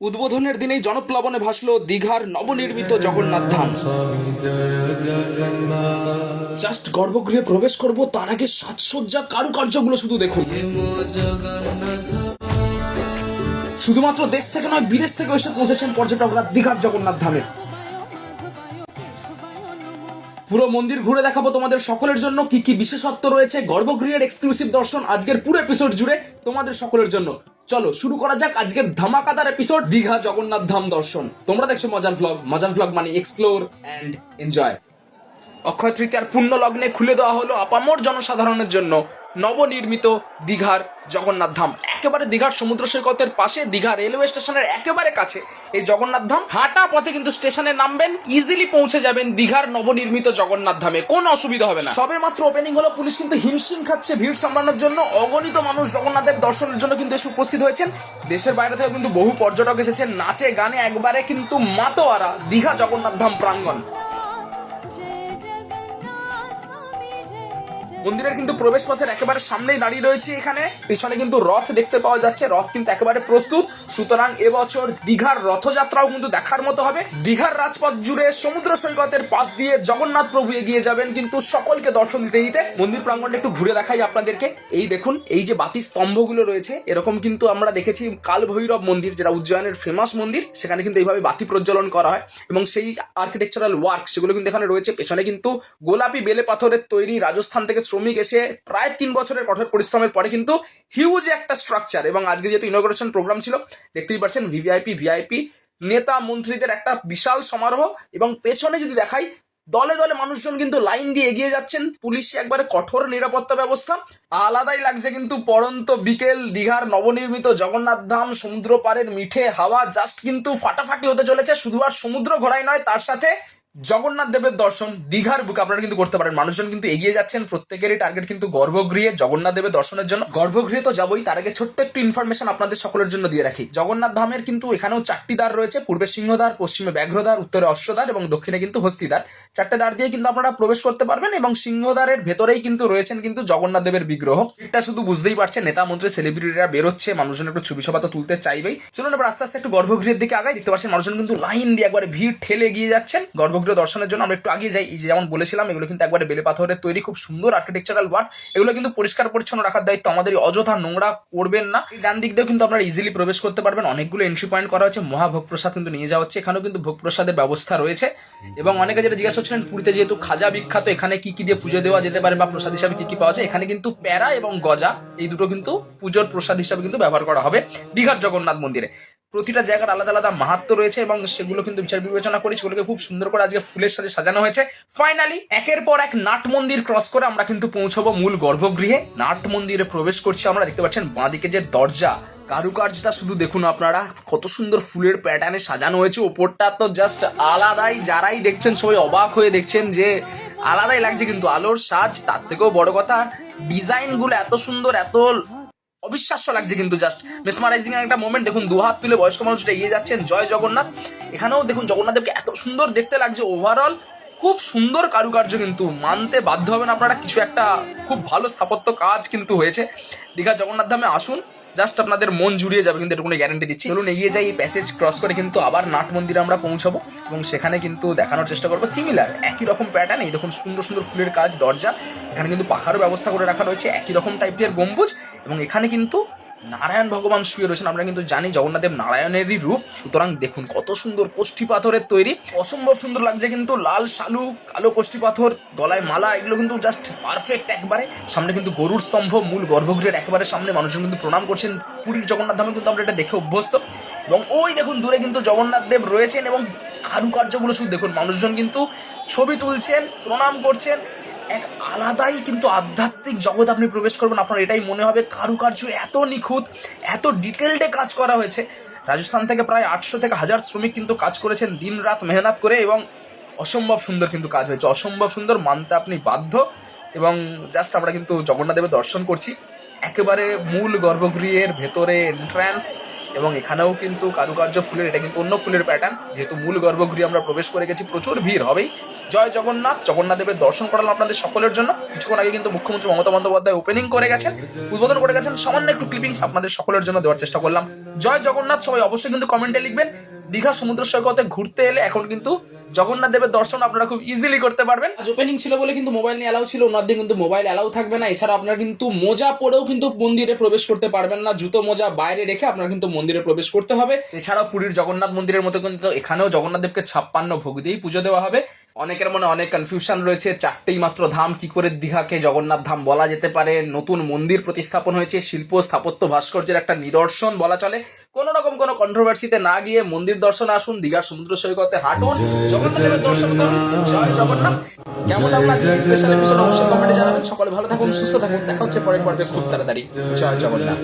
উদ্বোধনের দিনেই জনপ্লাবনে ভাসল দীঘার নবনির্মিত জগন্নাথ ধাম। জাস্ট গর্ভগৃহে প্রবেশ করব, তার আগে সাজসজ্জা কারুকার্যগুলো শুধু দেখুন। শুধুমাত্র দেশ থেকে নয়, বিদেশ থেকে এসে পৌঁছেছেন পর্যটকরা দীঘার জগন্নাথ ধামে। পুরো মন্দির ঘুরে দেখাবো তোমাদের সকলের জন্য কি কি বিশেষত্ব রয়েছে, গর্ভগৃহের এক্সক্লুসিভ দর্শন আজকের পুরো এপিসোড জুড়ে তোমাদের সকলের জন্য। চলো শুরু করা যাক আজকের ধামাকাদার এপিসোড, দীঘা জগন্নাথ ধাম দর্শন। তোমরা দেখছো মজার ভ্লগ মানে এক্সপ্লোর অ্যান্ড এনজয়। অক্ষয় তৃতীয়ার পুণ্য লগ্নে খুলে দেওয়া হলো আপামর জনসাধারণের জন্য নবনির্মিত দীঘার জগন্নাথ ধাম। একেবারে দীঘার সমুদ্র সৈকতের পাশে, দীঘা রেলওয়ে স্টেশনের একেবারে কাছে এই জগন্নাথ ধাম। হাঁটা পথে কিন্তু স্টেশনে নামবেন, ইজিলি পৌঁছে যাবেন দীঘার নবনির্মিত জগন্নাথ ধামে, কোনো অসুবিধা হবে না। সবে মাত্র ওপেনিং হলো, পুলিশ কিন্তু হিমশিম খাচ্ছে ভিড় সামলানোর জন্য। অগণিত মানুষ জগন্নাথের দর্শনের জন্য কিন্তু এসে উপস্থিত হয়েছেন। দেশের বাইরে থেকে কিন্তু বহু পর্যটক এসেছেন, নাচে গানে একবারে কিন্তু মাতোয়ারা দীঘা জগন্নাথ ধাম প্রাঙ্গণ। মন্দিরের কিন্তু প্রবেশ পথের একেবারে সামনেই দাঁড়িয়ে রয়েছে। এখানে পিছনে কিন্তু রথ দেখতে পাওয়া যাচ্ছে, রথ কিন্তু একেবারে প্রস্তুত। সুতরাং এবছর দীঘার রথযাত্রাও কিন্তু দেখার মতো হবে। দীঘার রাজপথ জুড়ে সমুদ্র সৈকতের পাশ দিয়ে জগন্নাথ প্রভু এগিয়ে যাবেন কিন্তু সকলকে দর্শন দিতে দিতে। মন্দির প্রাঙ্গণটা একটু ঘুরে দেখাই আপনাদেরকে। এই দেখুন, এই যে বাতি স্তম্ভগুলো রয়েছে, এরকম কিন্তু আমরা দেখেছি কাল ভৈরব মন্দির, যেটা উজ্জয়নের ফেমাস মন্দির, সেখানে কিন্তু এইভাবে বাতি প্রজ্বলন করা হয় এবং সেই আর্কিটেকচারাল ওয়ার্ক সেগুলো কিন্তু এখানে রয়েছে। পেছনে কিন্তু গোলাপি বেলে পাথরের তৈরি, রাজস্থান থেকে শ্রমিক এসে প্রায় 3 বছরের কঠোর পরিশ্রমের পরে কিন্তু হিউজ একটা স্ট্রাকচার। এবং আজকে যেহেতু ইনগ্রেশন প্রোগ্রাম ছিল, দেখতেই পাচ্ছেন ভিভিআইপি নেতা মন্ত্রীদের একটা বিশাল সমারোহ। এবং পেছনে যদি দেখাই, দলে দলে মানুষজন কিন্তু লাইন দিয়ে এগিয়ে যাচ্ছেন, পুলিশে একবারে কঠোর নিরাপত্তা ব্যবস্থা। আলাদাই লাগছে কিন্তু পড়ন্ত বিকেল, দীঘার নবনির্মিত জগন্নাথ ধাম, সমুদ্র পাড়ের মিঠে হাওয়া জাস্ট কিন্তু ফাটাফাটি হতে চলেছে। শুধু আর সমুদ্র ঘোরাই নয়, তার সাথে জগন্নাথ দেবের দর্শন দীঘার বুকে আপনারা কিন্তু করতে পারেন। মানুষজন কিন্তু এগিয়ে যাচ্ছেন, প্রত্যেকেরই টার্গেট কিন্তু গর্ভগৃহে জগন্নাথ দেবের দর্শনের জন্য। গর্ভগৃহে তো যাবোই, তার আগে ছোট্ট একটু ইনফরমেশন আপনাদের সকলের জন্য দিয়ে রাখি। জগন্নাথ ধামের কিন্তু এখানেও 4টি দ্বার রয়েছে, পূর্বে সিংহদ্বার, পশ্চিমে ব্যাঘ্রদ্বার, উত্তরে অশ্বদ্বার এবং দক্ষিণে কিন্তু হস্তিদ্বার। 4টে দ্বার দিয়ে কিন্তু আপনারা প্রবেশ করতে পারবেন এবং সিংহদ্বারের ভেতরেই কিন্তু রয়েছেন কিন্তু জগন্নাথ দেবের বিগ্রহ। এটা শুধু বুঝতেই পারছেন, নেতা মন্ত্রী সেলিব্রিটিরা বেরোচ্ছে, মানুষজন একটু ছবি সভা তো তুলতে চাইবেই। চলুন এবার আস্তে আস্তে একটু গর্ভগৃহের দিকে আগাই। দেখতে পাচ্ছেন মানুষজন কিন্তু লাইন দিয়ে একবারে ভিড় ঠেলে এগিয়ে যাচ্ছেন গর্ভগৃহ দর্শনের জন্য। আমরা একটু আগে যাই। এই যে যেমন বলেছিলাম, এগুলো কিন্তু একবারে বেলে পাথরের তৈরি, খুব সুন্দর আর্কিটেকচারাল ওয়ার্ক। এগুলো কিন্তু পরিষ্কার পরিচ্ছন্ন রাখার দায়িত্ব আমাদের, অযথা নোংরা করবেন না। ডান দিক দিয়েও কিন্তু আপনারা ইজিলি প্রবেশ করতে পারবেন। অনেকগুলো এন্ট্রি পয়েন্ট করা হচ্ছে, মহাভোগ প্রসাদ কিন্তু নিয়ে যাওয়া হচ্ছে। এখানেও কিন্তু ভোগ প্রসাদের ব্যবস্থা রয়েছে। এবং অনেকে যেটা জিজ্ঞাসা করছিলেন, পুরীতে যেহেতু খাজা বিখ্যাত, এখানে কি কি দিয়ে পুজো দেওয়া যেতে পারে বা প্রসাদ হিসাবে কি কি পাওয়া যায়, এখানে কিন্তু প্যারা এবং গজা এই দুটো কিন্তু পুজোর প্রসাদ হিসাবে কিন্তু ব্যবহার করা হবে দীঘার জগন্নাথ মন্দিরে। প্রতিটা জায়গার আলাদা আলাদা মাহাত্ম্য রয়েছে এবং সেগুলো কিন্তু বিচার বিবেচনা করে সেগুলোকে খুব সুন্দর করে আজকে ফুলের সাথে সাজানো হয়েছে। ফাইনালি একের পর এক নাট মন্দির ক্রস করে আমরা কিন্তু পৌঁছবো মূল গর্ভগৃহে। নাট মন্দিরে প্রবেশ করছি আমরা। দেখতে পাচ্ছেন বাঁদিকে যে দরজা, কারুকার্যটা শুধু দেখুন আপনারা, কত সুন্দর ফুলের প্যাটার্নে সাজানো হয়েছে। ওপরটা তো জাস্ট আলাদাই, যারাই দেখছেন সবাই অবাক হয়ে দেখছেন যে আলাদাই লাগছে কিন্তু আলোর সাজ। তার থেকেও বড় কথা, ডিজাইন গুলো এত সুন্দর, এত অবিশ্বাস্য লাগছে কিন্তু, জাস্ট মেসমারাইজিং একটা মোমেন্ট। দেখুন দুহাত তুলে বয়স্ক মানুষটা এগিয়ে যাচ্ছেন, জয় জগন্নাথ। এখানেও দেখুন জগন্নাথ দেবকে এত সুন্দর দেখতে লাগছে। ওভারঅল খুব সুন্দর কারুকার্য, কিন্তু মানতে বাধ্য হবেন আপনারা, কিছু একটা খুব ভালো স্থাপত্য কাজ কিন্তু হয়েছে। দীঘা জগন্নাথ ধামে আসুন, জাস্ট আপনাদের মন জুড়িয়ে যাবে কিন্তু, এটুকুনি গ্যারান্টি দিচ্ছি। চলুন এগিয়ে যাই। এই প্যাসেজ ক্রস করে কিন্তু আবার নাট মন্দিরে আমরা পৌঁছাবো এবং সেখানে কিন্তু দেখানোর চেষ্টা করবো সিমিলার একই রকম প্যাটার্ন। এই দেখুন সুন্দর সুন্দর ফুলের কাজ, দরজা, এখানে কিন্তু পাখারও ব্যবস্থা করে রাখা রয়েছে, একই রকম টাইপের গম্বুজ। এবং এখানে কিন্তু নারায়ণ ভগবান শুয়ে রয়েছেন। আমরা কিন্তু জানি জগন্নাথ দেব নারায়ণেরই রূপ। সুতরাং দেখুন কত সুন্দর কোষ্ঠী পাথরের তৈরি, অসম্ভব সুন্দর লাগছে কিন্তু। লাল শালু, কালো কোষ্ঠী পাথর, গলায় মালা, এগুলো কিন্তু জাস্ট পারফেক্ট একবারে। সামনে কিন্তু গরুর স্তম্ভ, মূল গর্ভগৃহের একেবারে সামনে মানুষজন কিন্তু প্রণাম করছেন। পুরীর জগন্নাথ ধামে কিন্তু আমরা এটা দেখে অভ্যস্ত। এবং ওই দেখুন দূরে কিন্তু জগন্নাথ দেব রয়েছেন এবং কারুকার্যগুলো শুধু দেখুন, মানুষজন কিন্তু ছবি তুলছেন, প্রণাম করছেন। এক আলাদাই কিন্তু আধ্যাত্মিক জগৎ আপনি প্রবেশ করবেন, আপনার এটাই মনে হবে। কারুকার্য এত নিখুঁত, এত ডিটেলডে কাজ করা হয়েছে। রাজস্থান থেকে প্রায় 800 থেকে 1000 শ্রমিক কিন্তু কাজ করেছেন দিন রাত মেহনত করে এবং অসম্ভব সুন্দর কিন্তু কাজ হয়েছে, অসম্ভব সুন্দর, মানতে আপনি বাধ্য। এবং জাস্ট আমরা কিন্তু জগন্নাথ দেবের দর্শন করছি একেবারে মূল গর্ভগৃহের ভেতরে এন্ট্রান্স। এবং এখানেও কিন্তু কারুকার্য ফুলের, এটা কিন্তু অন্য ফুলের প্যাটার্ন। যেহেতু মূল গর্ভগৃহে আমরা প্রবেশ করে গেছি, প্রচুর ভিড় হবেই। জয় জগন্নাথ। জগন্নাথ দেবের দর্শন করালাম আপনাদের সকলের জন্য। কিছুক্ষণ আগে কিন্তু মুখ্যমন্ত্রী মমতা বন্দ্যোপাধ্যায় ওপেনিং করে গেছেন, উদ্বোধন করে গেছেন। সামান্য একটু ক্লিপিংস আপনাদের সকলের জন্য দেওয়ার চেষ্টা করলাম। জয় জগন্নাথ। সবাই অবশ্যই কিন্তু কমেন্টে লিখবেন দীঘা সমুদ্র সৈকতে ঘুরতে এলে এখন কিন্তু জগন্নাথ দেবের দর্শন আপনারা খুব ইজিলি করতে পারবেন। আজ ওপেনিং ছিল বলে কিন্তু মোবাইল নিয়ে অ্যালাউ ছিল, ওনার দিন কিন্তু মোবাইল অ্যালাউ থাকবে না। এছাড়া আপনারা কিন্তু মোজা পরেও কিন্তু মন্দিরে প্রবেশ করতে পারবেন না, জুতো মোজা বাইরে রেখে আপনারা কিন্তু মন্দিরে প্রবেশ করতে হবে। এছাড়াও পুরীর জগন্নাথ মন্দিরের মতো কিন্তু এখানেও জগন্নাথ দেবকে 56 ভোগ দিয়েই পুজো দেওয়া হবে। অনেকের মনে অনেক কনফিউশন রয়েছে, 4টেই মাত্র ধাম, কি করে দীঘাকে জগন্নাথ ধাম বলা যেতে পারে? নতুন মন্দির প্রতিস্থাপন হয়েছে, শিল্প স্থাপত্য ভাস্কর্যের একটা নিদর্শন বলা চলে। কোনো রকম কোনো কন্ট্রোভার্সিতে না গিয়ে মন্দির দর্শনে আসুন, দীঘার সমুদ্র সৈকতে হাঁটুন, জগন্নাথ দেবের দর্শন করুন। জয় জগন্নাথ। কেমন লাগলো আজকে স্পেশাল এপিসোড অবশ্যই কমেন্টে জানাবেন। সকলে ভালো থাকুন, সুস্থ থাকুন, দেখা হচ্ছে পরের পর্বে খুব তাড়াতাড়ি। জয় জগন্নাথ।